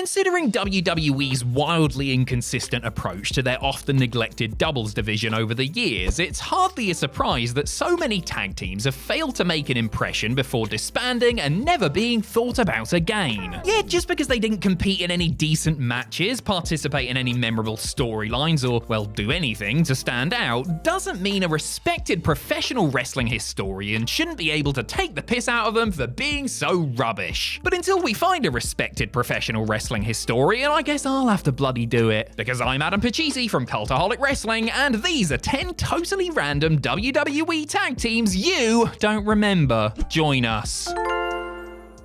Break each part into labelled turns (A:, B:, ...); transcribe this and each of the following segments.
A: Considering WWE's wildly inconsistent approach to their often neglected doubles division over the years, it's hardly a surprise that so many tag teams have failed to make an impression before disbanding and never being thought about again. Yet, just because they didn't compete in any decent matches, participate in any memorable storylines, or, well, do anything to stand out, doesn't mean a respected professional wrestling historian shouldn't be able to take the piss out of them for being so rubbish. But until we find a respected professional wrestling historian, I guess I'll have to bloody do it. Because I'm Adam Pachisi from Cultaholic Wrestling, and these are 10 totally random WWE tag teams you don't remember. Join us.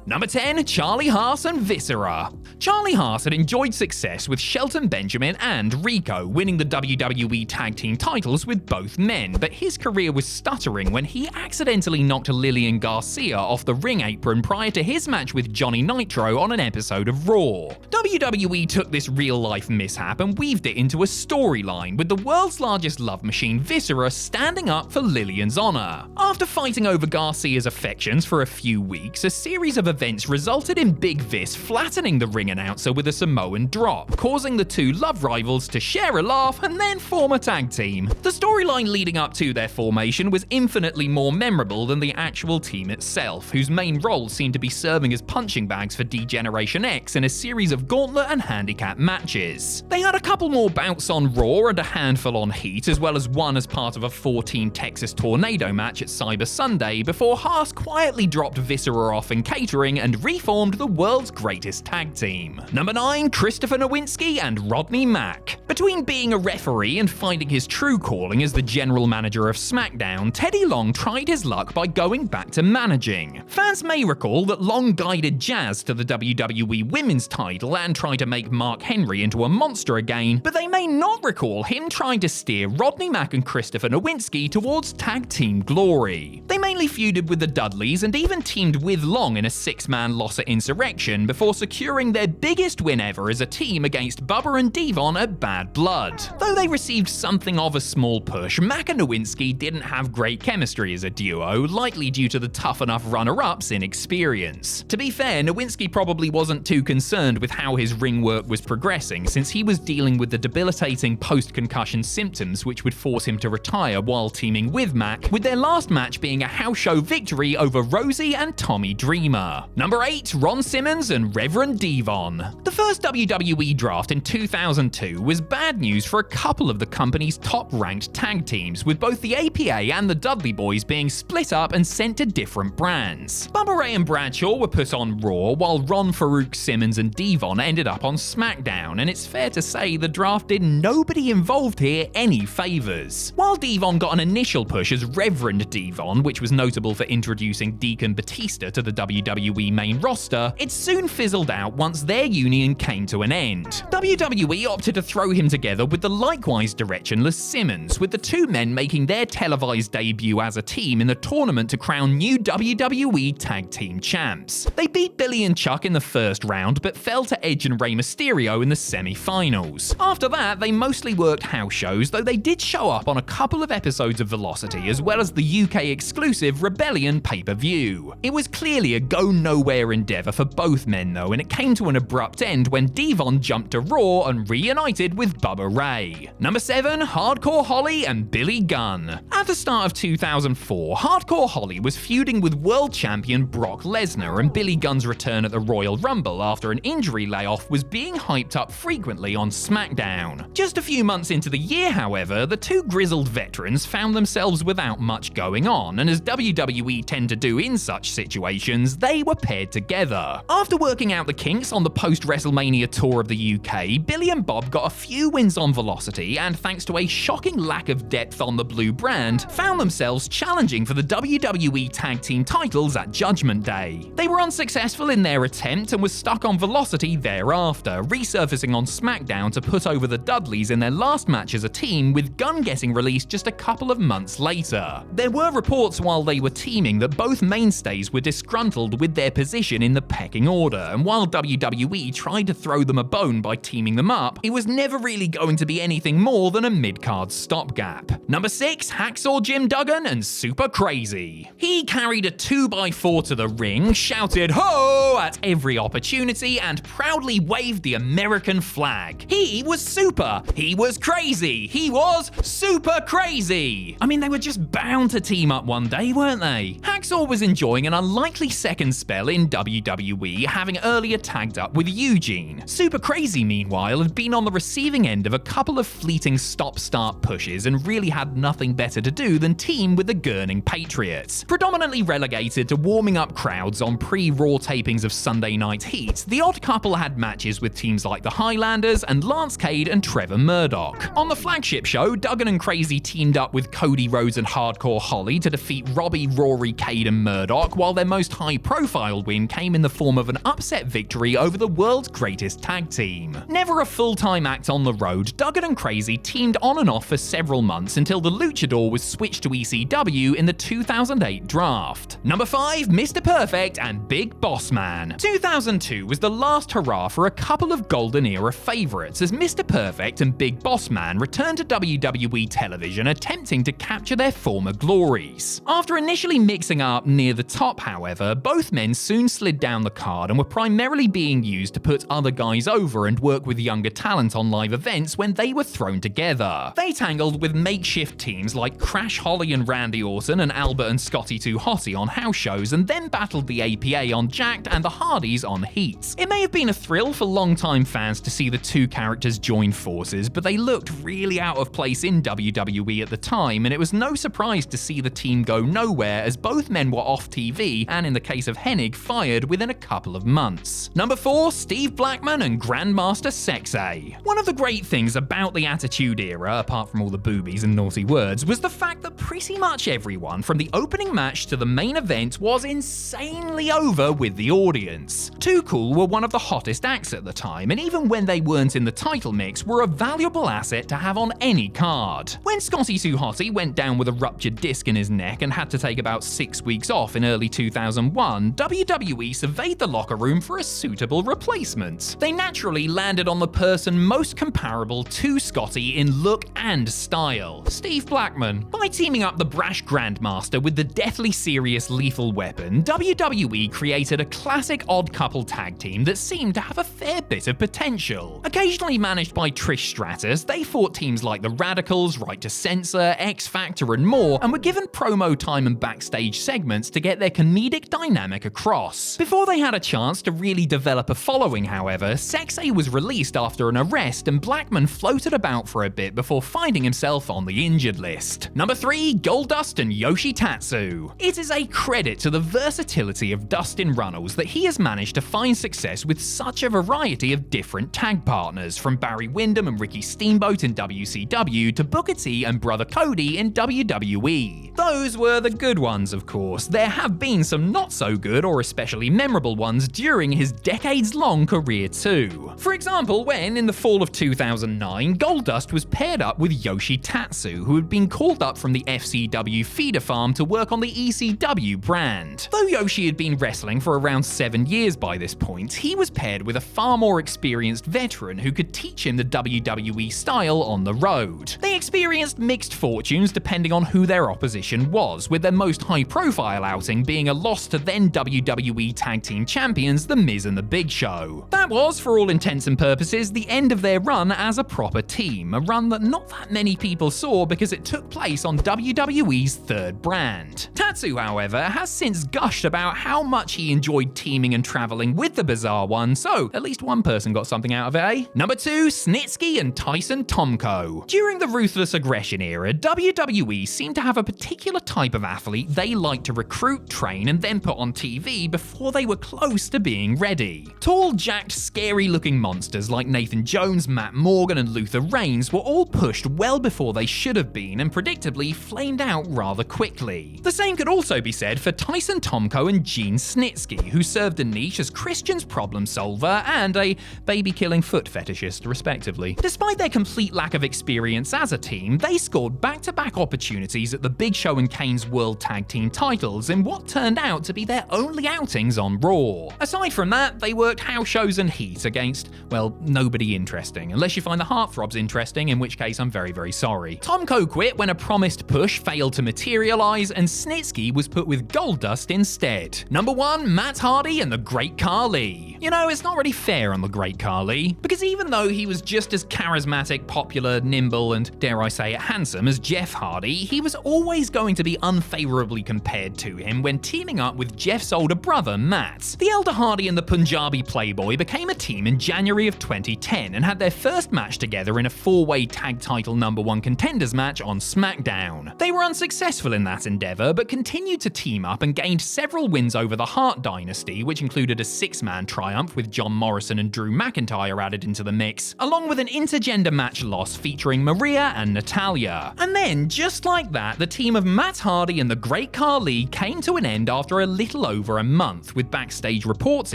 A: Number 10, Charlie Haas and Viscera. Charlie Haas had enjoyed success with Shelton Benjamin and Rico, winning the WWE Tag Team titles with both men, but his career was stuttering when he accidentally knocked Lillian Garcia off the ring apron prior to his match with Johnny Nitro on an episode of Raw. WWE took this real-life mishap and weaved it into a storyline, with the world's largest love machine, Viscera, standing up for Lillian's honor. After fighting over Garcia's affections for a few weeks, a series of events resulted in Big Vis flattening the ring announcer with a Samoan drop, causing the two love rivals to share a laugh and then form a tag team. The storyline leading up to their formation was infinitely more memorable than the actual team itself, whose main roles seemed to be serving as punching bags for D-Generation X in a series of gauntlet and handicap matches. They had a couple more bouts on Raw and a handful on Heat, as well as one as part of a 4-team Texas Tornado match at Cyber Sunday, before Haas quietly dropped Viscera off in catering and reformed the world's greatest tag team. Number 9, Christopher Nowinsky and Rodney Mack. Between being a referee and finding his true calling as the general manager of SmackDown, Teddy Long tried his luck by going back to managing. Fans may recall that Long guided Jazz to the WWE Women's title and tried to make Mark Henry into a monster again, but they may not recall him trying to steer Rodney Mack and Christopher Nowinsky towards tag team glory. They mainly feuded with the Dudleys and even teamed with Long in a 6-man loss at Insurrection before securing their biggest win ever as a team against Bubba and Devon at Bad Blood. Though they received something of a small push, Mack and Nowinsky didn't have great chemistry as a duo, likely due to the tough enough runner-ups inexperience. To be fair, Nowinsky probably wasn't too concerned with how his ring work was progressing, since he was dealing with the debilitating post-concussion symptoms which would force him to retire while teaming with Mack, with their last match being a house show victory over Rosie and Tommy Dreamer. Number 8, Ron Simmons and Reverend Devon. The first WWE draft in 2002 was bad news for a couple of the company's top-ranked tag teams, with both the APA and the Dudley Boys being split up and sent to different brands. Bubba Ray and Bradshaw were put on Raw, while Ron, Farouk, Simmons and Devon ended up on SmackDown, and it's fair to say the draft did nobody involved here any favors. While Devon got an initial push as Reverend Devon, which was notable for introducing Deacon Batista to the WWE main roster, it soon fizzled out once their union came to an end. WWE opted to throw him together with the likewise directionless Simmons, with the two men making their televised debut as a team in the tournament to crown new WWE Tag Team champs. They beat Billy and Chuck in the first round, but fell to Edge and Rey Mysterio in the semi-finals. After that, they mostly worked house shows, though they did show up on a couple of episodes of Velocity, as well as the UK exclusive Rebellion pay-per-view. It was clearly a go-nowhere endeavor for both men though, and it came to an abrupt end when Devon jumped to Raw and reunited with Bubba Ray. Number 7, Hardcore Holly and Billy Gunn. At the start of 2004, Hardcore Holly was feuding with world champion Brock Lesnar, and Billy Gunn's return at the Royal Rumble after an injury layoff was being hyped up frequently on SmackDown. Just a few months into the year, however, the two grizzled veterans found themselves without much going on, and as WWE tend to do in such situations, they were paired together. After working out the kinks on the post-WrestleMania tour of the UK, Billy and Bob got a few wins on Velocity, and thanks to a shocking lack of depth on the blue brand, found themselves challenging for the WWE Tag Team titles at Judgment Day. They were unsuccessful in their attempt and were stuck on Velocity thereafter, resurfacing on SmackDown to put over the Dudleys in their last match as a team, with Gunn getting released just a couple of months later. There were reports while they were teaming that both mainstays were disgruntled with their their position in the pecking order, and while WWE tried to throw them a bone by teaming them up, it was never really going to be anything more than a mid-card stopgap. Number 6, Hacksaw Jim Duggan and Super Crazy. He carried a 2x4 to the ring, shouted "Ho!" at every opportunity, and proudly waved the American flag. He was super. He was crazy. He was super crazy. I mean, they were just bound to team up one day, weren't they? Hacksaw was enjoying an unlikely second spell in WWE, having earlier tagged up with Eugene. Super Crazy, meanwhile, had been on the receiving end of a couple of fleeting stop-start pushes and really had nothing better to do than team with the Gurning Patriots. Predominantly relegated to warming up crowds on pre-Raw tapings of Sunday Night Heat, the odd couple had matches with teams like the Highlanders and Lance Cade and Trevor Murdoch. On the flagship show, Duggan and Crazy teamed up with Cody Rhodes and Hardcore Holly to defeat Robbie, Rory, Cade and Murdoch, while their most high-profile win came in the form of an upset victory over the world's greatest tag team. Never a full-time act on the road, Duggan and Crazy teamed on and off for several months until the Luchador was switched to ECW in the 2008 draft. Number 5, Mr. Perfect and Big Boss Man. 2002 was the last hurrah for a couple of golden era favorites as Mr. Perfect and Big Boss Man returned to WWE television attempting to capture their former glories. After initially mixing up near the top, however, both men soon slid down the card and were primarily being used to put other guys over and work with younger talent on live events when they were thrown together. They tangled with makeshift teams like Crash Holly and Randy Orton and Albert and Scotty 2 Hotty on house shows, and then battled the APA on Jacked and the Hardys on Heat. It may have been a thrill for longtime fans to see the two characters join forces, but they looked really out of place in WWE at the time, and it was no surprise to see the team go nowhere as both men were off TV and, in the case of Hennig, fired within a couple of months. Number 4, Steve Blackman and Grandmaster Sexay. One of the great things about the Attitude Era, apart from all the boobies and naughty words, was the fact that pretty much everyone from the opening match to the main event was insanely over with the audience. Too Cool were one of the hottest acts at the time, and even when they weren't in the title mix, were a valuable asset to have on any card. When Scotty 2 Hotty went down with a ruptured disc in his neck and had to take about 6 weeks off in early 2001, WWE surveyed the locker room for a suitable replacement. They naturally landed on the person most comparable to Scotty in look and style, Steve Blackman. By teaming up the brash Grandmaster with the deathly serious Lethal Weapon, WWE created a classic odd couple tag team that seemed to have a fair bit of potential. Occasionally managed by Trish Stratus, they fought teams like the Radicals, Right to Censor, X Factor and more, and were given promo time and backstage segments to get their comedic dynamic across. Before they had a chance to really develop a following, however, Sexay was released after an arrest and Blackman floated about for a bit before finding himself on the injured list. Number 3, Goldust and Yoshi Tatsu. It is a credit to the versatility of Dustin Runnels that he has managed to find success with such a variety of different tag partners, from Barry Windham and Ricky Steamboat in WCW to Booker T and Brother Cody in WWE. Those were the good ones, of course. There have been some not so good or especially memorable ones during his decades-long career too. For example, when, in the fall of 2009, Goldust was paired up with Yoshi Tatsu, who had been called up from the FCW feeder farm to work on the ECW brand. Though Yoshi had been wrestling for around 7 years by this point, he was paired with a far more experienced veteran who could teach him the WWE style on the road. They experienced mixed fortunes depending on who their opposition was, with their most high-profile outing being a loss to then WWE Tag Team Champions The Miz and The Big Show. That was, for all intents and purposes, the end of their run as a proper team, a run that not that many people saw because it took place on WWE's third brand. Tatsu, however, has since gushed about how much he enjoyed teaming and traveling with the Bizarre One, so at least one person got something out of it, eh? Number 2, Snitsky and TOMCO. During the Ruthless Aggression era, WWE seemed to have a particular type of athlete they liked to recruit, train, and then put on TV before they were close to being ready. Tall, jacked, scary-looking monsters like Nathan Jones, Matt Morgan, and Luther Reigns were all pushed well before they should have been and predictably flamed out rather quickly. The same could also be said for Tyson Tomko and Gene Snitsky, who served a niche as Christian's problem solver and a baby-killing foot fetishist, respectively. Despite their complete lack of experience as a team, they scored back-to-back opportunities at the Big Show and Kane's World Tag Team titles in what turned out to be their only outings on Raw. Aside from that, they worked house shows and heat against, well, nobody interesting, unless you find the Heartthrobs interesting, in which case I'm very, very sorry. TOMCO quit when a promised push failed to materialize, and Snitsky was put with Goldust instead. Number 1, Matt Hardy and the Great Khali. You know, it's not really fair on the Great Khali, because even though he was just as charismatic, popular, nimble, and dare I say it, handsome as Jeff Hardy, he was always going to be unfavorably compared to him when teaming up with Jeff's older brother, Matt. The elder Hardy and the Punjabi Playboy became a team in January of 2010 and had their first match together in a 4-way tag title #1 contenders match on SmackDown. They were unsuccessful in that endeavor, but continued to team up and gained several wins over the Hart Dynasty, which included a 6-man triumph with John Morrison and Drew McIntyre added into the mix, along with an intergender match loss featuring Maria and Natalya. And then, just like that, the team of Matt Hardy and the Great Khali came to an end after a little over a month, with backstage reports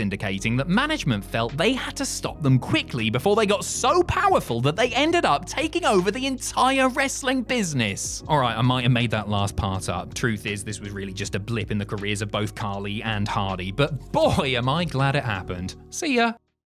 A: indicating that management felt they had to stop them quickly before they got so powerful that they ended up taking over the entire wrestling business. Alright, I might have made that last part up. Truth is, this was really just a blip in the careers of both Khali and Hardy, but boy am I glad it happened. See ya!